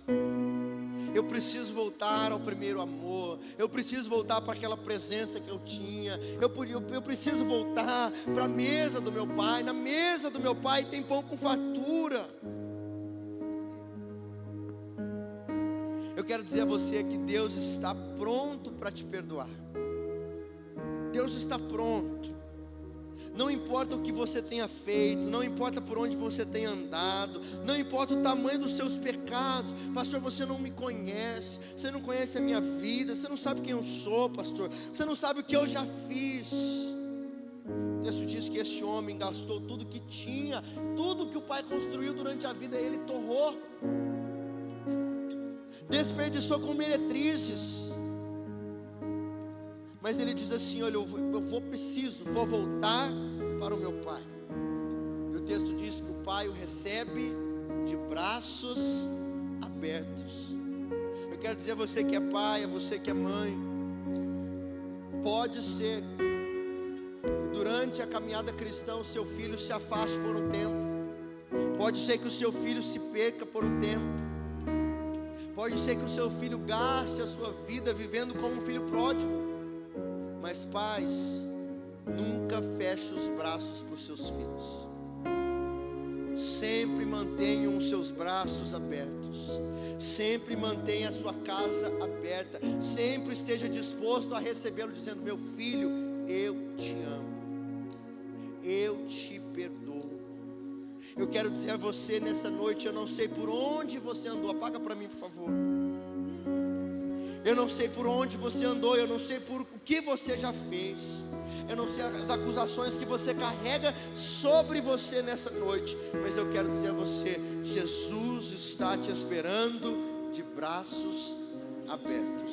Eu preciso voltar ao primeiro amor. Eu preciso voltar para aquela presença que eu tinha. Eu preciso voltar para a mesa do meu pai. Na mesa do meu pai tem pão com fartura. Eu quero dizer a você que Deus está pronto para te perdoar. Deus está pronto. Não importa o que você tenha feito, não importa por onde você tenha andado, não importa o tamanho dos seus pecados. Pastor, você não me conhece, você não conhece a minha vida, você não sabe quem eu sou, pastor, você não sabe o que eu já fiz. O texto diz que este homem gastou tudo que tinha, tudo que o pai construiu durante a vida, ele torrou, desperdiçou com meretrizes. mas ele diz assim: olha, eu vou voltar para o meu pai. E o texto diz que o pai o recebe de braços abertos. Eu quero dizer a você que é pai, a você que é mãe, pode ser durante a caminhada cristã o seu filho se afaste por um tempo, pode ser que o seu filho se perca por um tempo, pode ser que o seu filho gaste a sua vida vivendo como um filho pródigo, mas pais, nunca feche os braços para os seus filhos. Sempre mantenham os seus braços abertos, sempre mantenha a sua casa aberta, sempre esteja disposto a recebê-lo, dizendo: meu filho, eu te amo, eu te perdoo. Eu quero dizer a você nessa noite, eu não sei por onde você andou, apaga para mim por favor. Eu não sei por onde você andou, eu não sei por o que você já fez, eu não sei as acusações que você carrega sobre você nessa noite, mas eu quero dizer a você: Jesus está te esperando de braços abertos.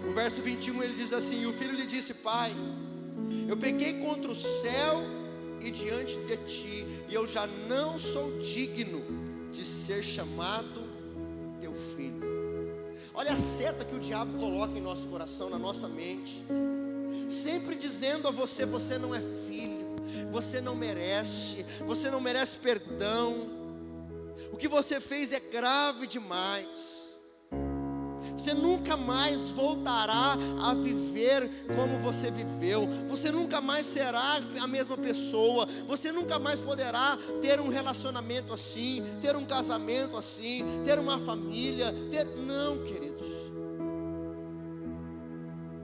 O verso 21 ele diz assim: e o filho lhe disse: pai, eu pequei contra o céu e diante de ti, e eu já não sou digno de ser chamado teu filho. Olha a seta que o diabo coloca em nosso coração, na nossa mente, sempre dizendo a você: você não é filho, você não merece perdão, o que você fez é grave demais, você nunca mais voltará a viver como você viveu, você nunca mais será a mesma pessoa, você nunca mais poderá ter um relacionamento assim, ter um casamento assim, ter uma família, não, queridos.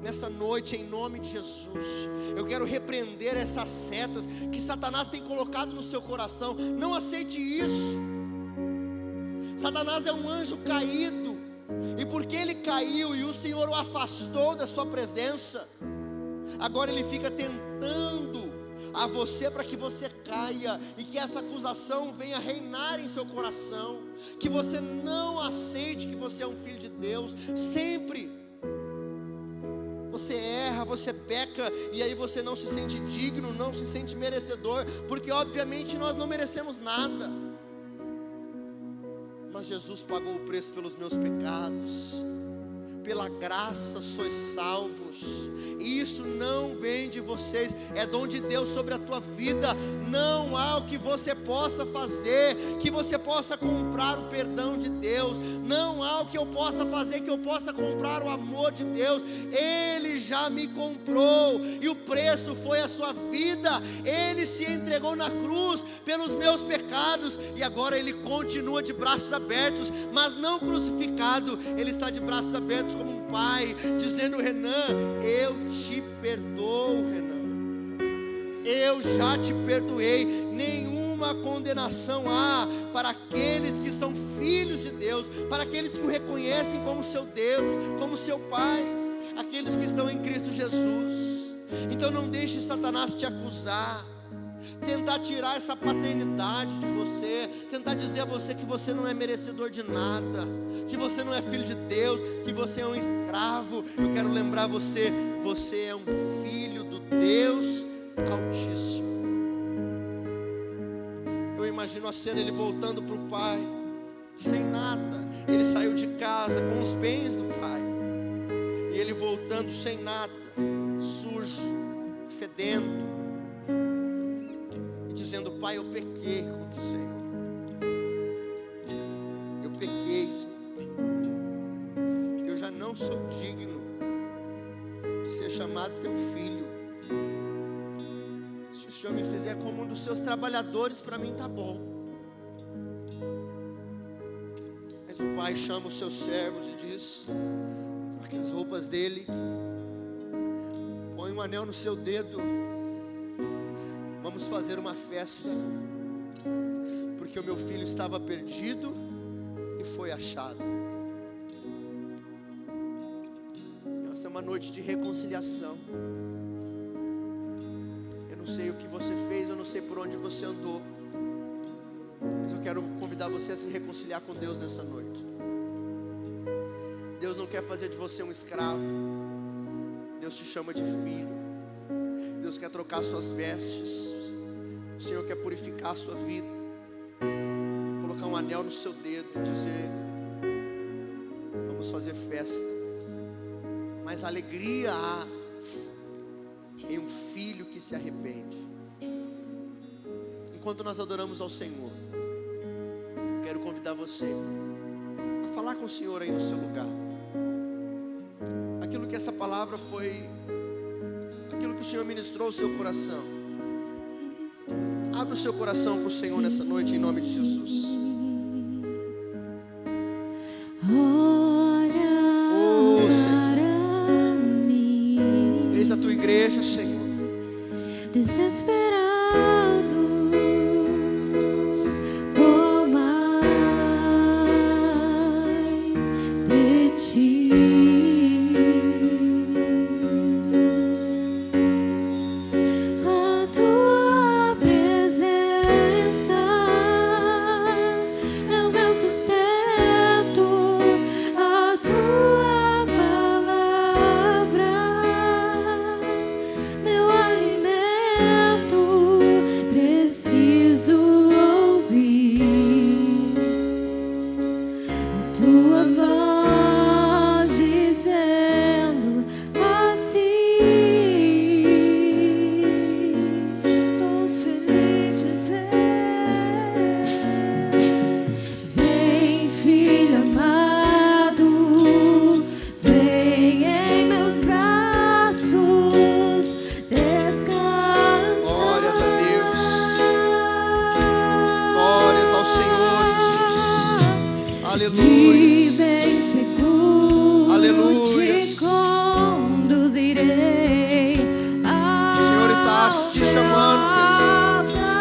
Nessa noite, em nome de Jesus, eu quero repreender essas setas que Satanás tem colocado no seu coração. Não aceite isso. Satanás é um anjo caído, e porque ele caiu e o Senhor o afastou da sua presença, agora ele fica tentando a você para que você caia, e que essa acusação venha reinar em seu coração, que você não aceite que você é um filho de Deus. Sempre você erra, você peca, e aí você não se sente digno, não se sente merecedor, porque obviamente nós não merecemos nada, mas Jesus pagou o preço pelos meus pecados, pela graça sois salvos, e isso não vem de vocês, é dom de Deus sobre a tua vida. Não há o que você possa fazer, que você possa comprar o perdão de Deus, não há o que eu possa fazer, que eu possa comprar o amor de Deus. Ele já me comprou, e o preço foi a sua vida. Ele se entregou na cruz pelos meus pecados, e agora Ele continua de braços abertos, mas não crucificado. Ele está de braços abertos como um pai, dizendo: Renan, eu te perdoo, Renan, eu já te perdoei. Nenhuma condenação há para aqueles que são filhos de Deus, para aqueles que o reconhecem como seu Deus, como seu Pai, aqueles que estão em Cristo Jesus. Então não deixe Satanás te acusar, tentar tirar essa paternidade de você, tentar dizer a você que você não é merecedor de nada, que você não é filho de Deus, que você é um escravo. Eu quero lembrar você: você é um filho do Deus Altíssimo. Eu imagino a cena, ele voltando para o pai, sem nada. Ele saiu de casa com os bens do pai, e ele voltando sem nada, sujo, fedendo, dizendo: pai, eu pequei contra o Senhor, eu pequei, Senhor, eu já não sou digno de ser chamado teu filho. Se o Senhor me fizer como um dos seus trabalhadores, para mim está bom. Mas o pai chama os seus servos e diz: troque as roupas dele, põe um anel no seu dedo, vamos fazer uma festa, porque o meu filho estava perdido e foi achado. Essa é uma noite de reconciliação. Eu não sei o que você fez, eu não sei por onde você andou, mas eu quero convidar você a se reconciliar com Deus nessa noite. Deus não quer quer fazer de você um escravo. Deus te chama de filho. Deus quer trocar suas vestes. O Senhor quer purificar a sua vida, colocar um anel no seu dedo e dizer: vamos fazer festa. Mas alegria há em um filho que se arrepende. Enquanto nós adoramos ao Senhor, quero convidar você a falar com o Senhor aí no seu lugar. Aquilo que essa palavra foi, aquilo que o Senhor ministrou ao seu coração. Abra o seu coração para o Senhor nessa noite, em nome de Jesus. Oh, Senhor, eis a tua igreja, Senhor, desesperado por mais de ti. A tua presença é o meu sustento, a tua palavra meu alimento. Preciso ouvir a tua voz dizendo assim. Ouço-lhe dizer: vem, filho amado, vem em meus braços, descansa. Glórias a Deus. Glórias ao Senhor Jesus. E Aleluia. bem seguro Aleluias. te conduzirei. O Senhor está te chamando, querido.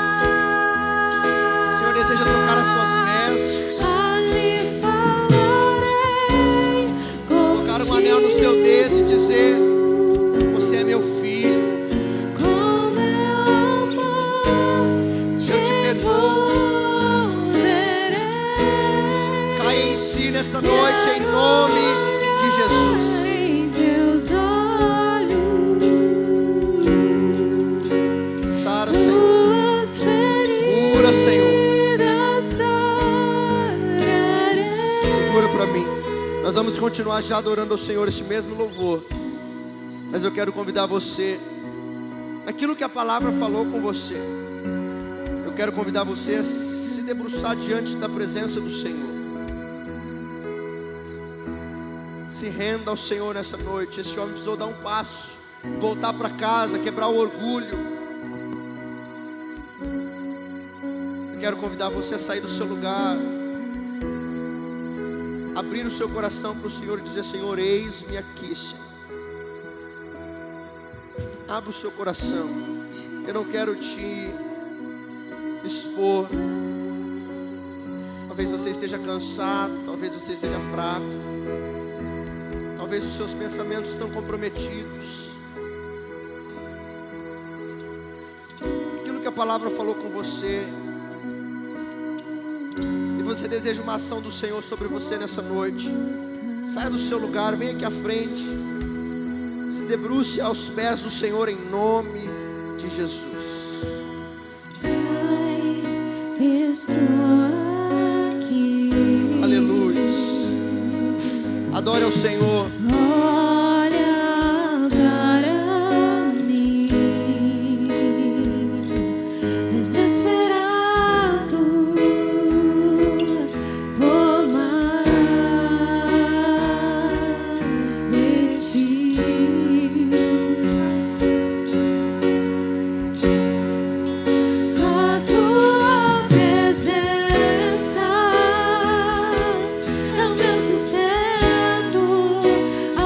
O Senhor deseja trocar as suas vestes, Ali falarei colocar um anel no seu dedo e dizer: você é meu filho, com meu amor te eu te perdoo. envolverei. Caia em si nessa noite, em nome de Jesus. Em teus olhos, Sara, Senhor. tuas Cura, Senhor. feridas sararei. Segura para mim. Nós vamos continuar já adorando ao Senhor esse mesmo louvor. Mas eu quero convidar você, naquilo que a palavra falou com você, eu quero convidar você a se debruçar diante da presença do Senhor. Se renda ao Senhor nessa noite. Esse homem precisou dar um passo, voltar para casa, quebrar o orgulho. Eu quero convidar você a sair do seu lugar, abrir o seu coração para o Senhor e dizer: Senhor, eis-me aqui, Senhor. Abra o seu coração. Eu não quero te expor. Talvez você esteja cansado, talvez você esteja fraco, talvez os seus pensamentos estão comprometidos. Aquilo que a palavra falou com você, e você deseja uma ação do Senhor sobre você nessa noite, saia do seu lugar, venha aqui à frente, se debruce aos pés do Senhor em nome de Jesus. Pai, estou aqui. Aleluia. Adore ao Senhor. Olha para mim, desesperado por mais de ti. A tua presença é o meu sustento, a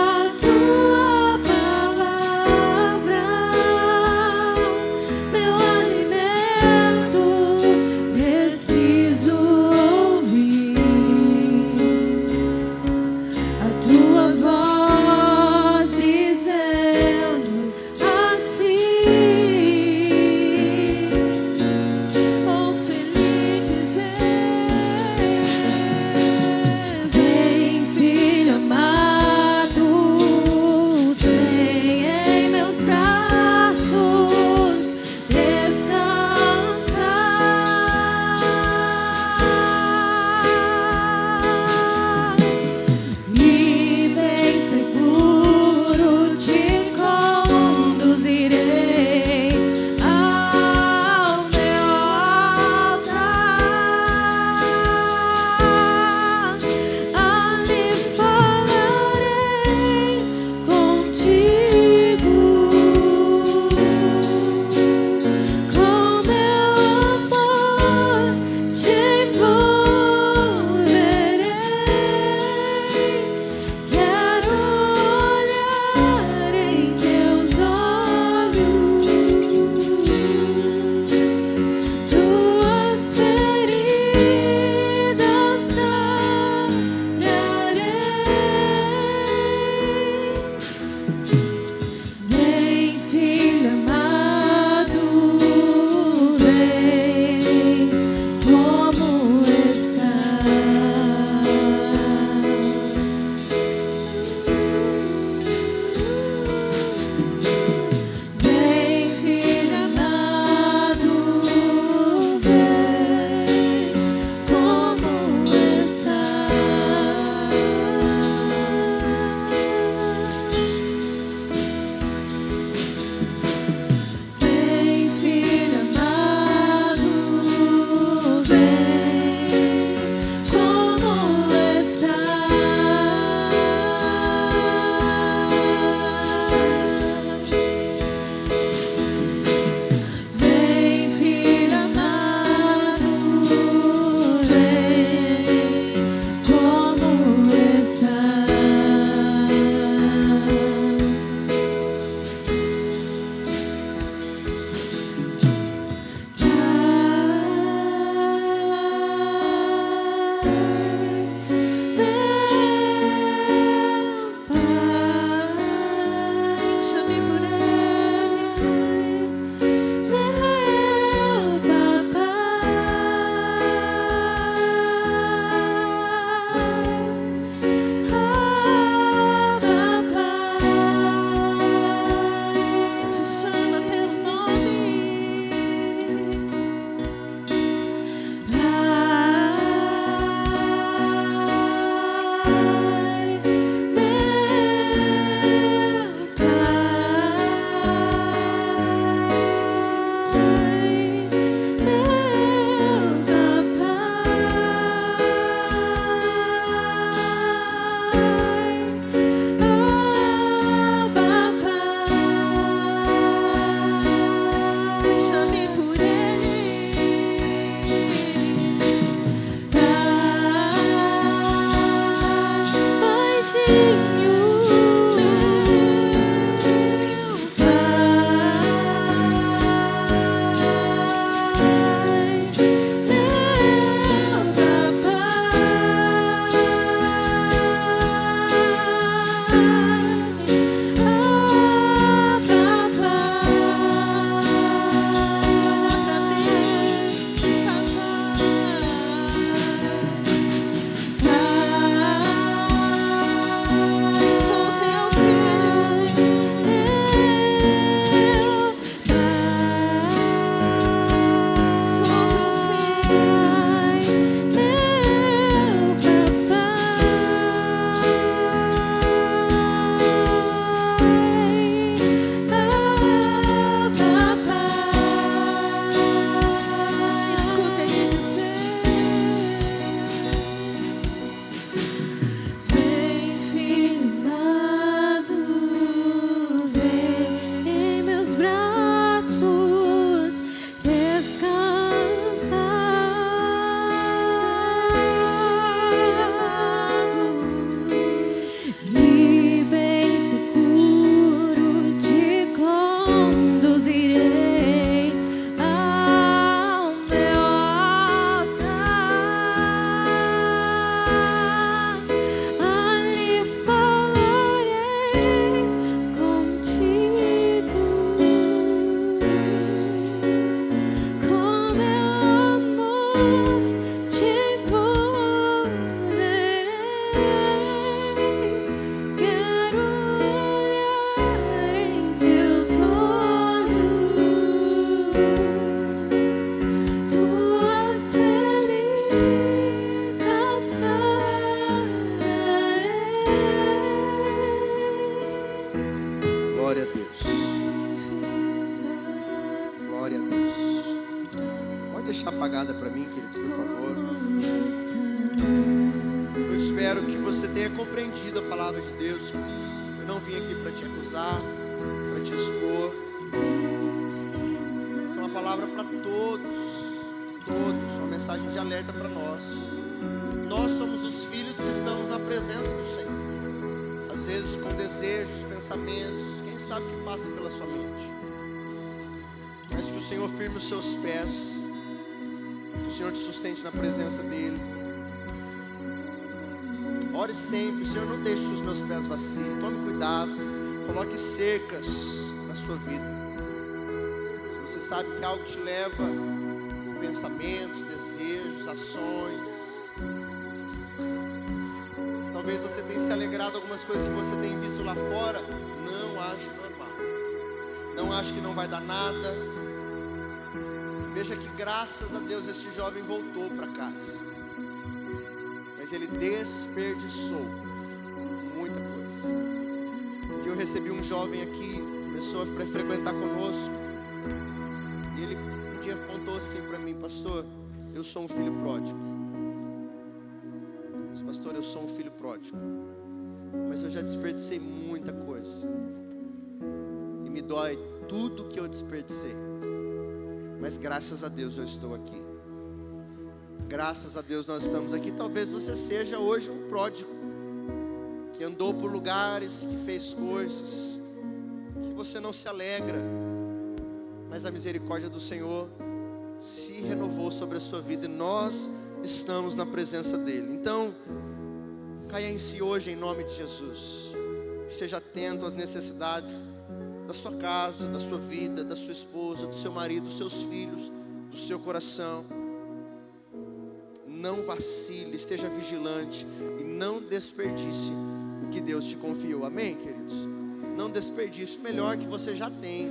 deixar apagada para mim, queridos, por favor. Eu espero que você tenha compreendido a palavra de Deus, queridos. Eu não vim aqui para te acusar, para te expor. Essa é uma palavra para todos, uma mensagem de alerta para nós. Nós somos os filhos que estamos na presença do Senhor. Às vezes com desejos, pensamentos, quem sabe que passa pela sua mente. Mas que o Senhor firme os seus pés, que o Senhor te sustente na presença dEle. Ore sempre, Senhor, não deixe que os meus pés vacilem. Tome cuidado, coloque cercas na sua vida. Se você sabe que algo te leva a pensamentos, desejos, ações, talvez você tenha se alegrado com algumas coisas que você tem visto lá fora, não ache normal. Não ache que não vai dar nada. Veja que graças a Deus este jovem voltou para casa. Mas ele desperdiçou muita coisa. Um dia eu recebi um jovem aqui, começou a frequentar conosco. E ele um dia contou assim para mim: pastor, eu sou um filho pródigo. Mas, pastor, eu sou um filho pródigo, mas eu já desperdicei muita coisa. E me dói tudo que eu desperdicei. Mas graças a Deus eu estou aqui. Graças a Deus nós estamos aqui. Talvez você seja hoje um pródigo, que andou por lugares, que fez coisas, que você não se alegra. Mas a misericórdia do Senhor se renovou sobre a sua vida e nós estamos na presença dEle. Então, caia em si hoje em nome de Jesus. Seja atento às necessidades da sua casa, da sua vida, da sua esposa, do seu marido, dos seus filhos, do seu coração. Não vacile, esteja vigilante e não desperdice o que Deus te confiou. Amém, queridos? Não desperdice. O melhor que você já tem,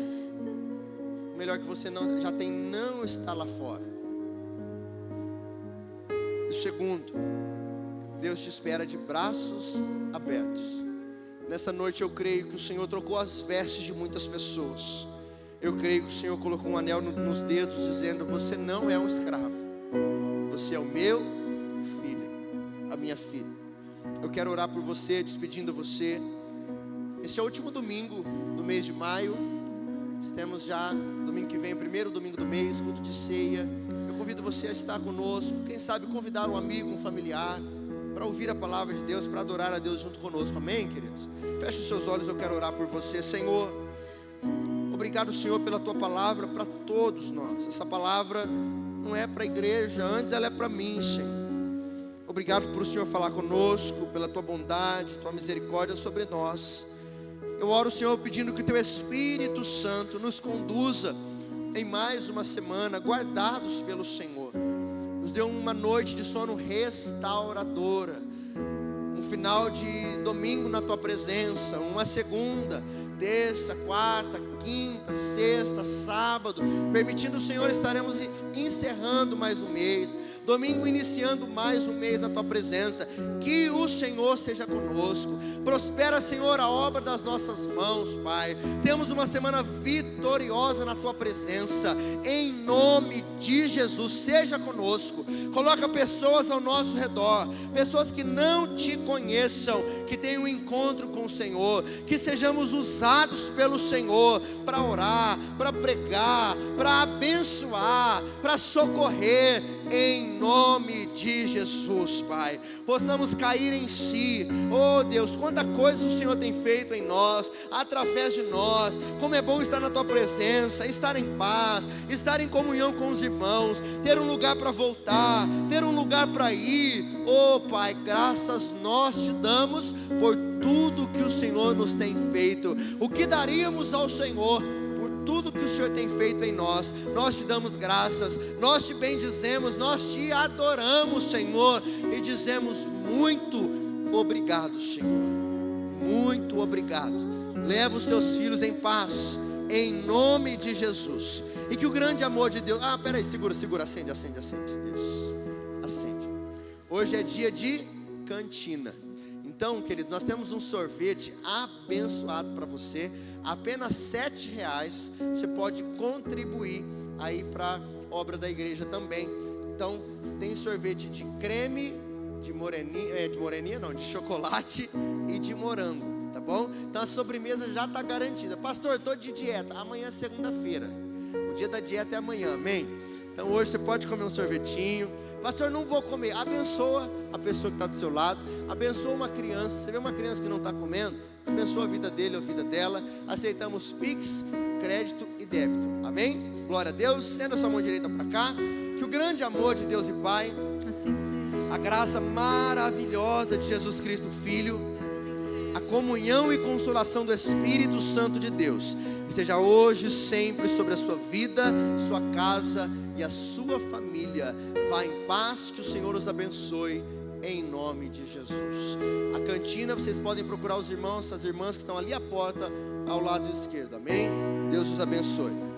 o melhor que você já tem não está lá fora. E segundo, Deus te espera de braços abertos. Nessa noite eu creio que o Senhor trocou as vestes de muitas pessoas. Eu creio que o Senhor colocou um anel nos dedos dizendo: você não é um escravo, você é o meu filho, a minha filha. Eu quero orar por você, despedindo você. Este é o último domingo do mês de maio. Temos já domingo que vem, o primeiro domingo do mês, culto de ceia. Eu convido você a estar conosco. Quem sabe convidar um amigo, um familiar, para ouvir a palavra de Deus, para adorar a Deus junto conosco. Amém, queridos? Feche os seus olhos, eu quero orar por você. Senhor, obrigado, Senhor, pela Tua palavra para todos nós. Essa palavra não é para a igreja, antes ela é para mim, Senhor. Obrigado por o Senhor falar conosco, pela Tua bondade, Tua misericórdia sobre nós. Eu oro, Senhor, pedindo que o Teu Espírito Santo nos conduza em mais uma semana, guardados pelo Senhor. Nos dê uma noite de sono restauradora, um final de domingo na Tua presença, uma segunda, terça, quarta, quinta, sexta, sábado, permitindo o Senhor, estaremos encerrando mais um mês, domingo iniciando mais um mês na Tua presença. Que o Senhor seja conosco. Prospera, Senhor, a obra das nossas mãos, Pai. Temos uma semana vitoriosa na Tua presença. Em nome de Jesus, seja conosco. Coloca pessoas ao nosso redor, pessoas que não Te conheçam, que tenham um encontro com o Senhor, que sejamos usados pelo Senhor para orar, para pregar, para abençoar, para socorrer, em nome de Jesus, Pai. Possamos cair em si. Oh Deus, quanta coisa o Senhor tem feito em nós, através de nós. Como é bom estar na Tua presença, estar em paz, estar em comunhão com os irmãos, ter um lugar para voltar, ter um lugar para ir. Oh Pai, graças nós Te damos por tudo que o Senhor nos tem feito. O que daríamos ao Senhor por tudo que o Senhor tem feito em nós? Nós Te damos graças, nós Te bendizemos, nós Te adoramos, Senhor, e dizemos muito obrigado, Senhor. Muito obrigado. Leva os Teus filhos em paz, em nome de Jesus. E que o grande amor de Deus... peraí, segura, acende. Isso, acende. Hoje é dia de cantina. Então, querido, nós temos um sorvete abençoado para você, apenas R$7, você pode contribuir aí para a obra da igreja também. Então, tem sorvete de creme, de chocolate e de morango, tá bom? Então a sobremesa já está garantida. Pastor, estou de dieta, amanhã é segunda-feira, o dia da dieta é amanhã, amém? Então hoje você pode comer um sorvetinho. Pastor, não vou comer. Abençoa a pessoa que está do seu lado, abençoa uma criança. Você vê uma criança que não está comendo, abençoa a vida dele ou a vida dela. Aceitamos Pix, crédito e débito, amém? Glória a Deus. Estenda a sua mão direita para cá. Que o grande amor de Deus e Pai, Assim seja. a graça maravilhosa de Jesus Cristo Filho, Assim seja. a comunhão e consolação do Espírito Santo de Deus esteja hoje e sempre sobre a sua vida, sua casa e a sua família. Vá em paz, que o Senhor os abençoe, em nome de Jesus. A cantina, vocês podem procurar os irmãos, as irmãs que estão ali à porta, ao lado esquerdo, amém? Deus os abençoe.